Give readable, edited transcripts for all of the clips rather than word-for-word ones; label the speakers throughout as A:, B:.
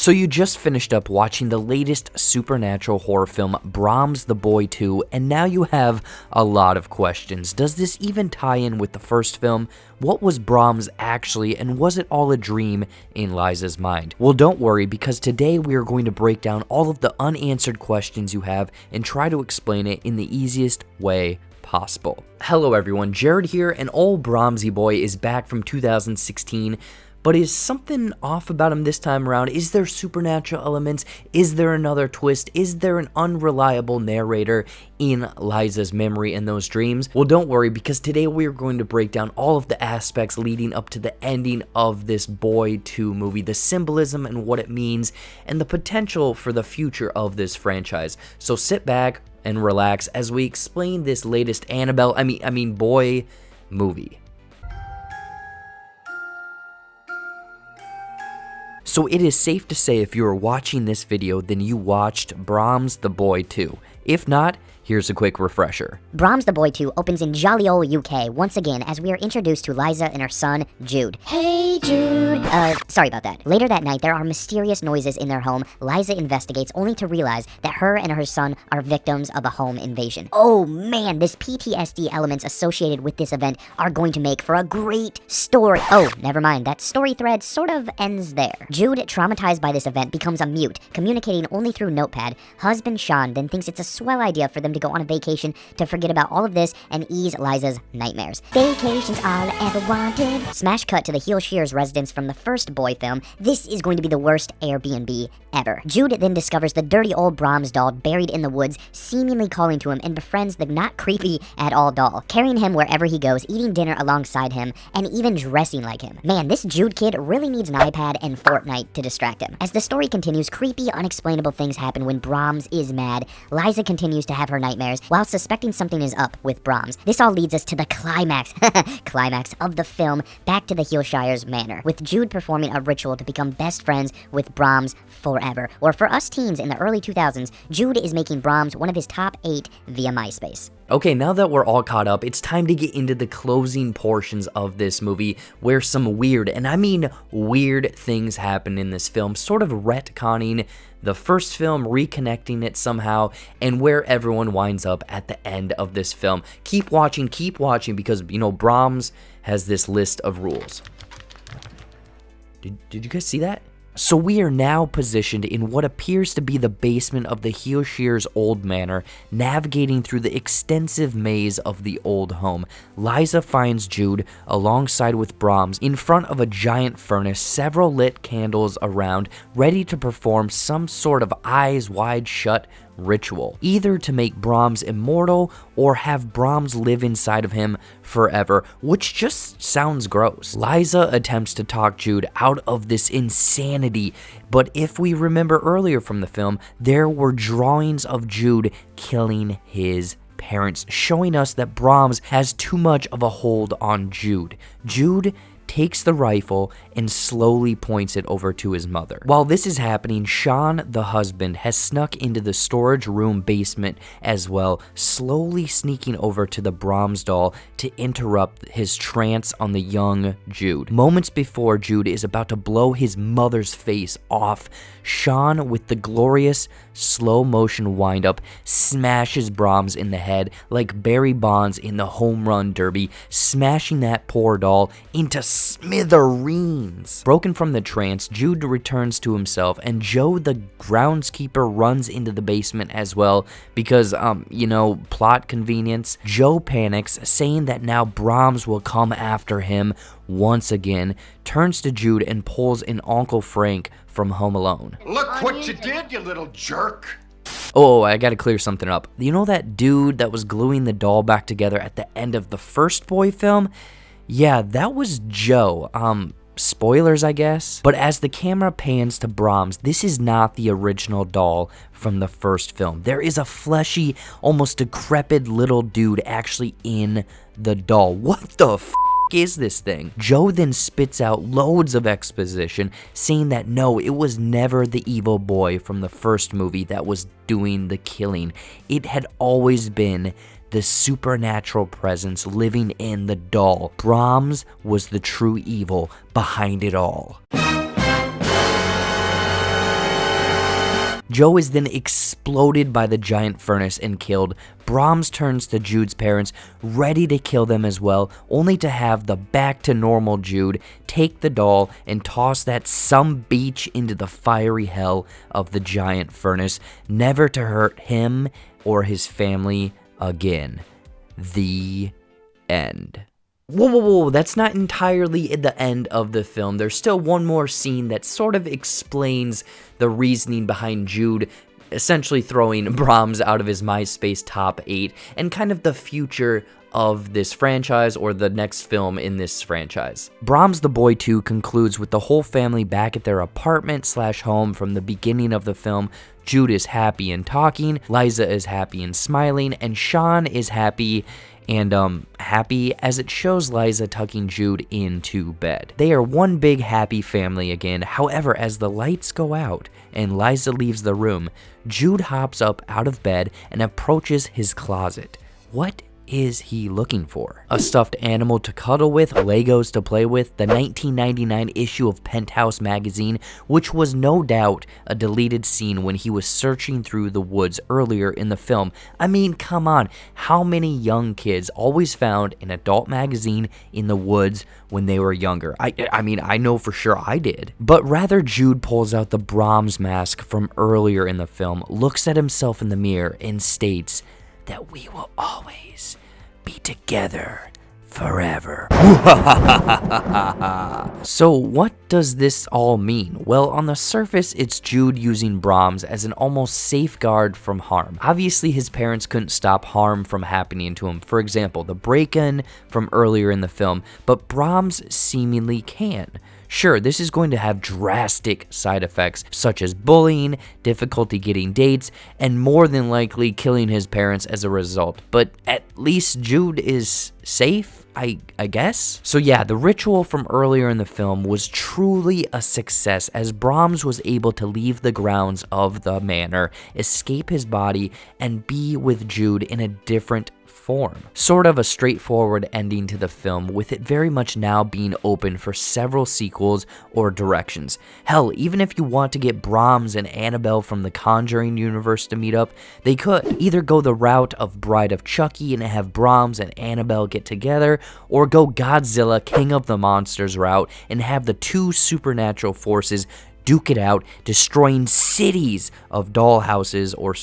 A: So you just finished up watching the latest supernatural horror film, Brahms the Boy 2, and now you have a lot of questions. Does this even tie in with the first film? What was Brahms actually, and was it all a dream in Liza's mind? Well, don't worry, because today we are going to break down all of the unanswered questions you have and try to explain it in the easiest way possible. Hello everyone, Jared here, and old Brahmsy boy is back from 2016. But is something off about him this time around? Is there supernatural elements? Is there another twist? Is there an unreliable narrator in Liza's memory and those dreams? Well, don't worry, because today we are going to break down all of the aspects leading up to the ending of this Boy 2 movie, the symbolism and what it means, and the potential for the future of this franchise. So sit back and relax as we explain this latest Boy movie. So it is safe to say if you are watching this video, then you watched Brahms the Boy 2. If not, here's a quick refresher.
B: Brahms the Boy 2 opens in jolly old UK once again as we are introduced to Liza and her son, Jude. Hey, Jude! Sorry about that. Later that night, there are mysterious noises in their home. Liza investigates only to realize that her and her son are victims of a home invasion. Oh man, this PTSD elements associated with this event are going to make for a great story. Oh, never mind, that story thread sort of ends there. Jude, traumatized by this event, becomes a mute, communicating only through notepad. Husband Sean then thinks it's a swell idea for them to go on a vacation to forget about all of this and ease Liza's nightmares. Vacation's all I ever wanted. Smash cut to the Heel Shears residence from the first Boy film. This is going to be the worst Airbnb ever. Jude then discovers the dirty old Brahms doll buried in the woods, seemingly calling to him, and befriends the not creepy at all doll, carrying him wherever he goes, eating dinner alongside him, and even dressing like him. Man, this Jude kid really needs an iPad and Fortnite to distract him. As the story continues, creepy, unexplainable things happen when Brahms is mad. Liza continues to have her nightmares while suspecting something is up with Brahms. This all leads us to the climax of the film, back to the Heelshires Manor, with Jude performing a ritual to become best friends with Brahms forever. Or for us teens in the early 2000s, Jude is making Brahms one of his top 8 via MySpace.
A: Okay, now that we're all caught up, it's time to get into the closing portions of this movie where some weird, and I mean weird, things happen in this film, sort of retconning the first film, reconnecting it somehow, and where everyone winds up at the end of this film. Keep watching, because, you know, Brahms has this list of rules. Did you guys see that? So we are now positioned in what appears to be the basement of the Heel Shears old manor, navigating through the extensive maze of the old home. Liza finds Jude alongside with Brahms in front of a giant furnace, several lit candles around, ready to perform some sort of eyes wide shut ritual, either to make Brahms immortal or have Brahms live inside of him forever, which just sounds gross. Liza attempts to talk Jude out of this insanity, but if we remember earlier from the film, there were drawings of Jude killing his parents, showing us that Brahms has too much of a hold on Jude. Jude takes the rifle and slowly points it over to his mother. While this is happening, Sean, the husband, has snuck into the storage room basement as well, slowly sneaking over to the Brahms doll to interrupt his trance on the young Jude. Moments before Jude is about to blow his mother's face off, Sean, with the glorious slow motion windup, smashes Brahms in the head like Barry Bonds in the home run derby, smashing that poor doll into smithereens. Broken from the trance, Jude returns to himself, and Joe, the groundskeeper, runs into the basement as well because, plot convenience. Joe panics, saying that now Brahms will come after him once again, turns to Jude and pulls an Uncle Frank from Home Alone.
C: Look what you did, you little jerk!
A: Oh, I gotta clear something up. You know that dude that was gluing the doll back together at the end of the first Boy film? Yeah, that was Joe. Spoilers, I guess. But as the camera pans to Brahms, this is not the original doll from the first film. There is a fleshy, almost decrepit little dude actually in the doll. What the f*** is this thing? Joe then spits out loads of exposition, saying that no, it was never the evil boy from the first movie that was doing the killing. It had always been the supernatural presence living in the doll. Brahms was the true evil behind it all. Joe is then exploded by the giant furnace and killed. Brahms turns to Jude's parents, ready to kill them as well, only to have the back-to-normal Jude take the doll and toss that some beach into the fiery hell of the giant furnace, never to hurt him or his family again. The end. Whoa, that's not entirely the end of the film. There's still one more scene that sort of explains the reasoning behind Jude essentially throwing Brahms out of his MySpace top 8 and kind of the future of this franchise or the next film in this franchise. Brahms the Boy 2 concludes with the whole family back at their apartment/home from the beginning of the film. Jude is happy and talking, Liza is happy and smiling, and Sean is happy as it shows Liza tucking Jude into bed. They are one big happy family again. However, as the lights go out and Liza leaves the room, Jude hops up out of bed and approaches his closet. What is he looking for? A stuffed animal to cuddle with, Legos to play with, the 1999 issue of Penthouse magazine, which was no doubt a deleted scene when he was searching through the woods earlier in the film. I mean, come on, how many young kids always found an adult magazine in the woods when they were younger? I mean, I know for sure I did. But rather, Jude pulls out the Brahms mask from earlier in the film, looks at himself in the mirror, and states that we will always be together forever. So what does this all mean? Well, on the surface, it's Jude using Brahms as an almost safeguard from harm. Obviously, his parents couldn't stop harm from happening to him. For example, the break-in from earlier in the film, but Brahms seemingly can. Sure, this is going to have drastic side effects, such as bullying, difficulty getting dates, and more than likely killing his parents as a result. But at least Jude is safe, I guess? So yeah, the ritual from earlier in the film was truly a success, as Brahms was able to leave the grounds of the manor, escape his body, and be with Jude in a different form. Sort of a straightforward ending to the film, with it very much now being open for several sequels or directions. Hell, even if you want to get Brahms and Annabelle from the Conjuring universe to meet up, they could either go the route of Bride of Chucky and have Brahms and Annabelle get together, or go Godzilla King of the Monsters route and have the two supernatural forces duke it out, destroying cities of dollhouses or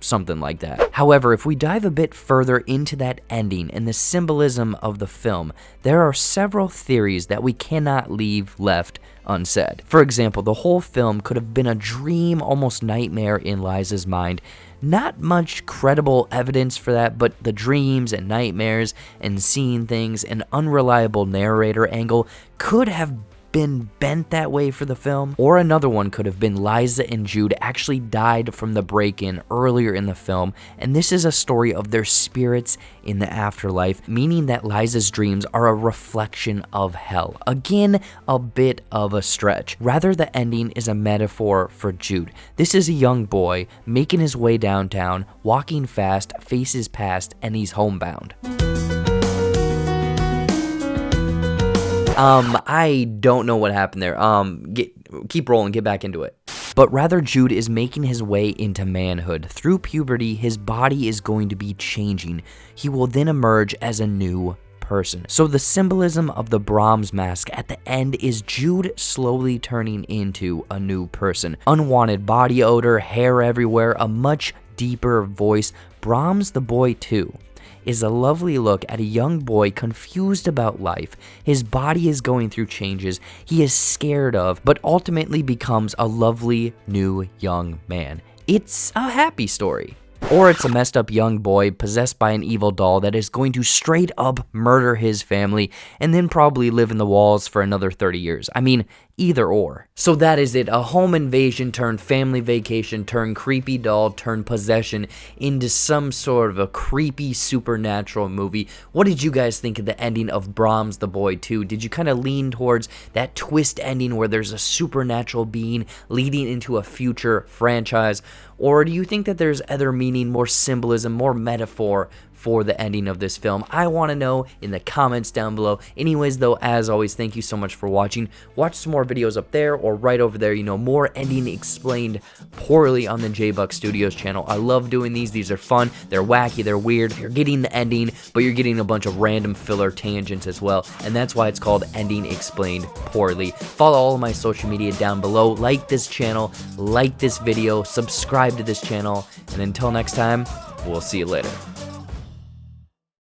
A: something like that. However, if we dive a bit further into that ending and the symbolism of the film, there are several theories that we cannot leave left unsaid. For example, the whole film could have been a dream, almost nightmare in Liza's mind. Not much credible evidence for that, but the dreams and nightmares and seeing things, an unreliable narrator angle could have been bent that way for the film. Or another one could have been Liza and Jude actually died from the break-in earlier in the film, and this is a story of their spirits in the afterlife, meaning that Liza's dreams are a reflection of hell. Again, a bit of a stretch. Rather, the ending is a metaphor for Jude. This is a young boy making his way downtown, walking fast, faces past, and he's homebound. I don't know what happened there. Keep rolling, get back into it. But rather, Jude is making his way into manhood. Through puberty, his body is going to be changing. He will then emerge as a new person. So the symbolism of the Brahms mask at the end is Jude slowly turning into a new person. Unwanted body odor, hair everywhere, a much deeper voice. Brahms the Boy 2 is a lovely look at a young boy confused about life. His body is going through changes he is scared of, but ultimately becomes a lovely new young man. It's a happy story. Or it's a messed up young boy possessed by an evil doll that is going to straight up murder his family and then probably live in the walls for another 30 years. I mean, either or. So that is it, a home invasion turned family vacation turned creepy doll turned possession into some sort of a creepy supernatural movie. What did you guys think of the ending of Brahms the Boy 2? Did you kind of lean towards that twist ending where there's a supernatural being leading into a future franchise? Or do you think that there's other meaning, more symbolism, more metaphor for the ending of this film? I want to know in the comments down below. Anyways, though, as always, thank you so much for watching. Watch some more videos up there or right over there, you know, more ending explained poorly on the JBuck Studios channel. I love doing these. These are fun. They're wacky. They're weird. You're getting the ending, but you're getting a bunch of random filler tangents as well, and that's why it's called Ending Explained Poorly. Follow all of my social media down below. Like this channel, like this video, subscribe to this channel, and until next time, we'll see you later.